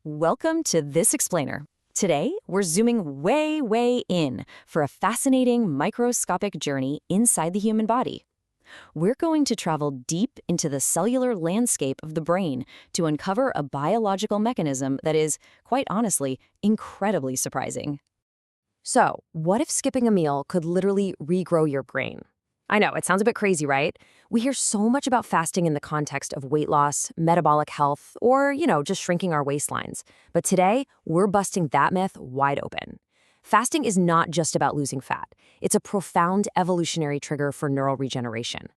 Welcome to This Explainer. Today, we're zooming way in for a fascinating microscopic journey inside the human body. We're going to travel deep into the cellular landscape of the brain to uncover a biological mechanism that is, quite honestly, incredibly surprising. So, what if skipping a meal could literally regrow your brain? I know, it sounds a bit crazy, right? We hear so much about fasting in the context of weight loss, metabolic health, or, just shrinking our waistlines. But today, we're busting that myth wide open. Fasting is not just about losing fat. It's a profound evolutionary trigger for neural regeneration.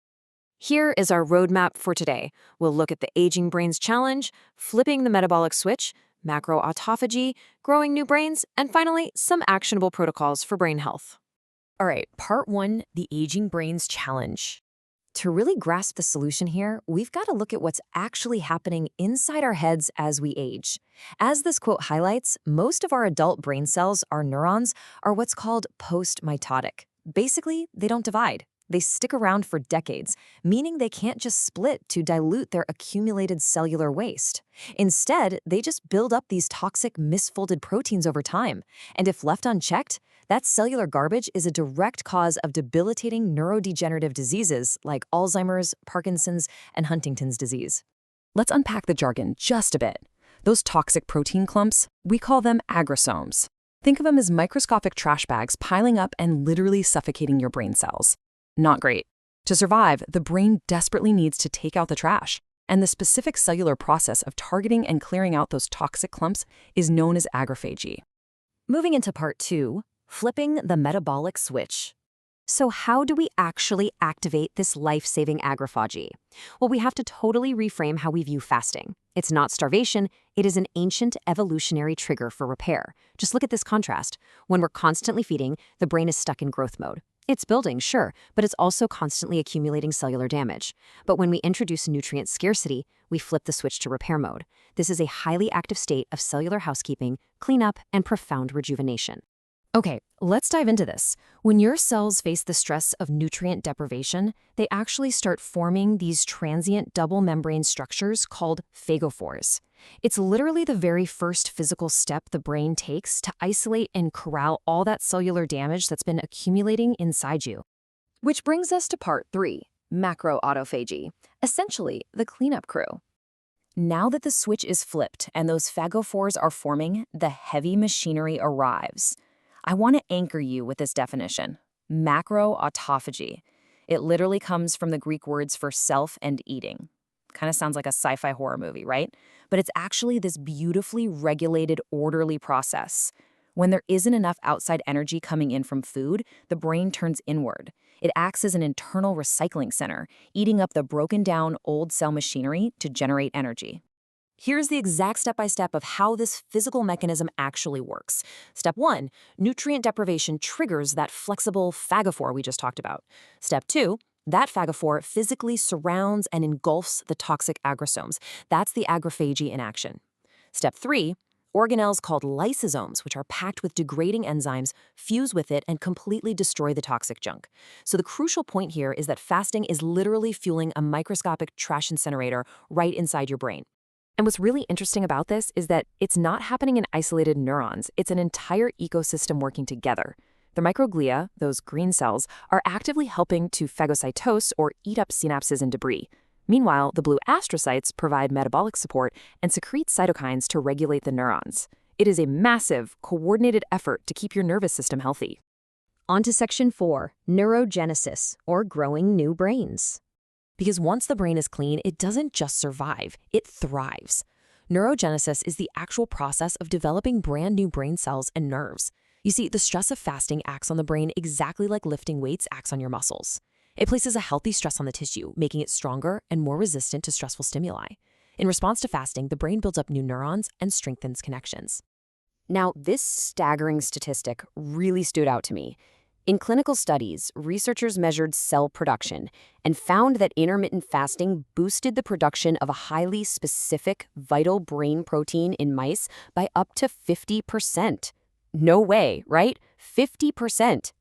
Here is our roadmap for today. We'll look at the Aging Brains Challenge, flipping the metabolic switch, macroautophagy, growing new brains, and finally, some actionable protocols for brain health. All right, part one, the Aging Brains Challenge. To really grasp the solution here, we've got to look at what's actually happening inside our heads as we age. As this quote highlights, most of our adult brain cells, our neurons, are what's called post-mitotic. Basically, they don't divide. They stick around for decades, meaning they can't just split to dilute their accumulated cellular waste. Instead, they just build up these toxic misfolded proteins over time. And if left unchecked, that cellular garbage is a direct cause of debilitating neurodegenerative diseases like Alzheimer's, Parkinson's, and Huntington's disease. Let's unpack the jargon just a bit. Those toxic protein clumps, we call them agrosomes. Think of them as microscopic trash bags piling up and literally suffocating your brain cells. Not great. To survive, the brain desperately needs to take out the trash, and the specific cellular process of targeting and clearing out those toxic clumps is known as agrophagy. Moving into part two, flipping the metabolic switch. So how do we actually activate this life-saving agrophagy? Well, we have to totally reframe how we view fasting. It's not starvation, it is an ancient evolutionary trigger for repair. Just look at this contrast. When we're constantly feeding, the brain is stuck in growth mode. It's building, sure, but it's also constantly accumulating cellular damage. But when we introduce nutrient scarcity, we flip the switch to repair mode. This is a highly active state of cellular housekeeping, cleanup, and profound rejuvenation. Okay, let's dive into this. When your cells face the stress of nutrient deprivation, they actually start forming these transient double membrane structures called phagophores. It's literally the very first physical step the brain takes to isolate and corral all that cellular damage that's been accumulating inside you. Which brings us to part three, macroautophagy, essentially the cleanup crew. Now that the switch is flipped and those phagophores are forming, the heavy machinery arrives. I want to anchor you with this definition, macroautophagy. It literally comes from the Greek words for self and eating. Kind of sounds like a sci-fi horror movie, right? But it's actually this beautifully regulated, orderly process. When there isn't enough outside energy coming in from food, the brain turns inward. It acts as an internal recycling center, eating up the broken down old cell machinery to generate energy. Here's the exact step-by-step of how this physical mechanism actually works. Step 1, nutrient deprivation triggers that flexible phagophore we just talked about. Step 2, that phagophore physically surrounds and engulfs the toxic agrosomes. That's the agrophagy in action. Step 3, organelles called lysosomes, which are packed with degrading enzymes, fuse with it and completely destroy the toxic junk. So the crucial point here is that fasting is literally fueling a microscopic trash incinerator right inside your brain. And what's really interesting about this is that it's not happening in isolated neurons. It's an entire ecosystem working together. The microglia, those green cells, are actively helping to phagocytose or eat up synapses and debris. Meanwhile, the blue astrocytes provide metabolic support and secrete cytokines to regulate the neurons. It is a massive, coordinated effort to keep your nervous system healthy. On to section 4, neurogenesis, or growing new brains. Because once the brain is clean, it doesn't just survive, it thrives. Neurogenesis is the actual process of developing brand new brain cells and nerves. You see, the stress of fasting acts on the brain exactly like lifting weights acts on your muscles. It places a healthy stress on the tissue, making it stronger and more resistant to stressful stimuli. In response to fasting, the brain builds up new neurons and strengthens connections. Now, this staggering statistic really stood out to me. In clinical studies, researchers measured cell production and found that intermittent fasting boosted the production of a highly specific vital brain protein in mice by up to 50%. No way, right? 50%.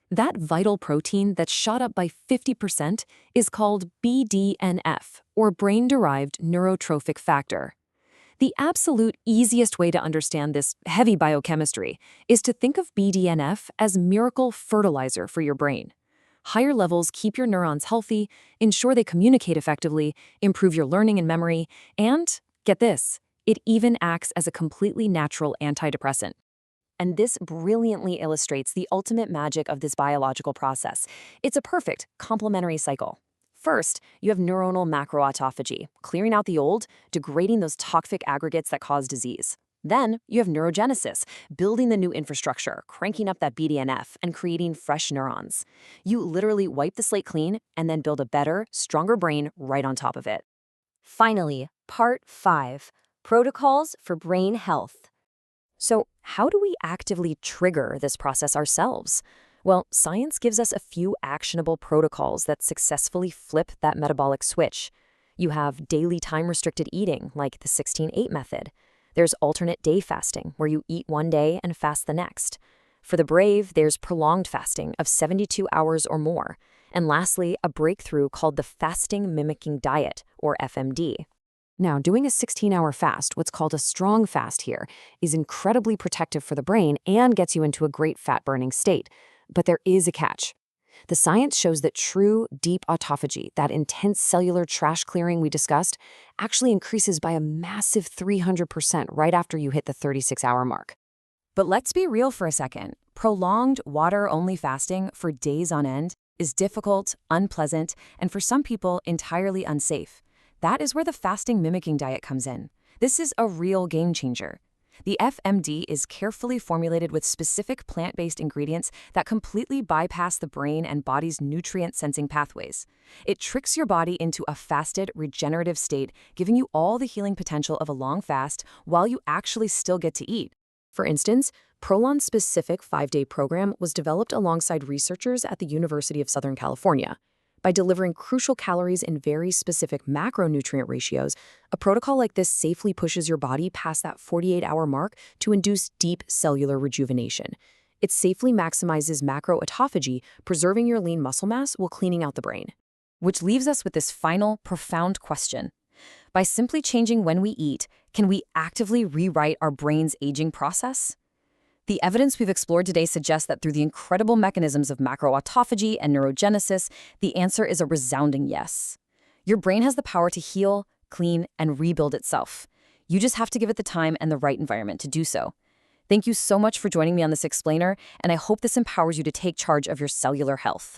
That vital protein that shot up by 50% is called BDNF, or brain-derived neurotrophic factor. The absolute easiest way to understand this heavy biochemistry is to think of BDNF as miracle fertilizer for your brain. Higher levels keep your neurons healthy, ensure they communicate effectively, improve your learning and memory, and, get this, it even acts as a completely natural antidepressant. And this brilliantly illustrates the ultimate magic of this biological process. It's a perfect complementary cycle. First, you have neuronal macroautophagy, clearing out the old, degrading those toxic aggregates that cause disease. Then, you have neurogenesis, building the new infrastructure, cranking up that BDNF, and creating fresh neurons. You literally wipe the slate clean and then build a better, stronger brain right on top of it. Finally, Part 5, Protocols for Brain Health. So, how do we actively trigger this process ourselves? Well, science gives us a few actionable protocols that successfully flip that metabolic switch. You have daily time-restricted eating, like the 16-8 method. There's alternate day fasting, where you eat one day and fast the next. For the brave, there's prolonged fasting of 72 hours or more. And lastly, a breakthrough called the fasting mimicking diet, or FMD. Now, doing a 16-hour fast, what's called a strong fast here, is incredibly protective for the brain and gets you into a great fat-burning state. But there is a catch. The science shows that true deep autophagy, that intense cellular trash clearing we discussed, actually increases by a massive 300% right after you hit the 36-hour mark. But let's be real for a second. Prolonged water-only fasting for days on end is difficult, unpleasant, and for some people entirely unsafe. That is where the fasting mimicking diet comes in. This is a real game changer. The FMD is carefully formulated with specific plant-based ingredients that completely bypass the brain and body's nutrient-sensing pathways. It tricks your body into a fasted, regenerative state, giving you all the healing potential of a long fast while you actually still get to eat. For instance, Prolon's specific 5-day program was developed alongside researchers at the University of Southern California. By delivering crucial calories in very specific macronutrient ratios, a protocol like this safely pushes your body past that 48-hour mark to induce deep cellular rejuvenation. It safely maximizes macroautophagy, preserving your lean muscle mass while cleaning out the brain. Which leaves us with this final, profound question. By simply changing when we eat, can we actively rewrite our brain's aging process? The evidence we've explored today suggests that through the incredible mechanisms of macroautophagy and neurogenesis, the answer is a resounding yes. Your brain has the power to heal, clean, and rebuild itself. You just have to give it the time and the right environment to do so. Thank you so much for joining me on this explainer, and I hope this empowers you to take charge of your cellular health.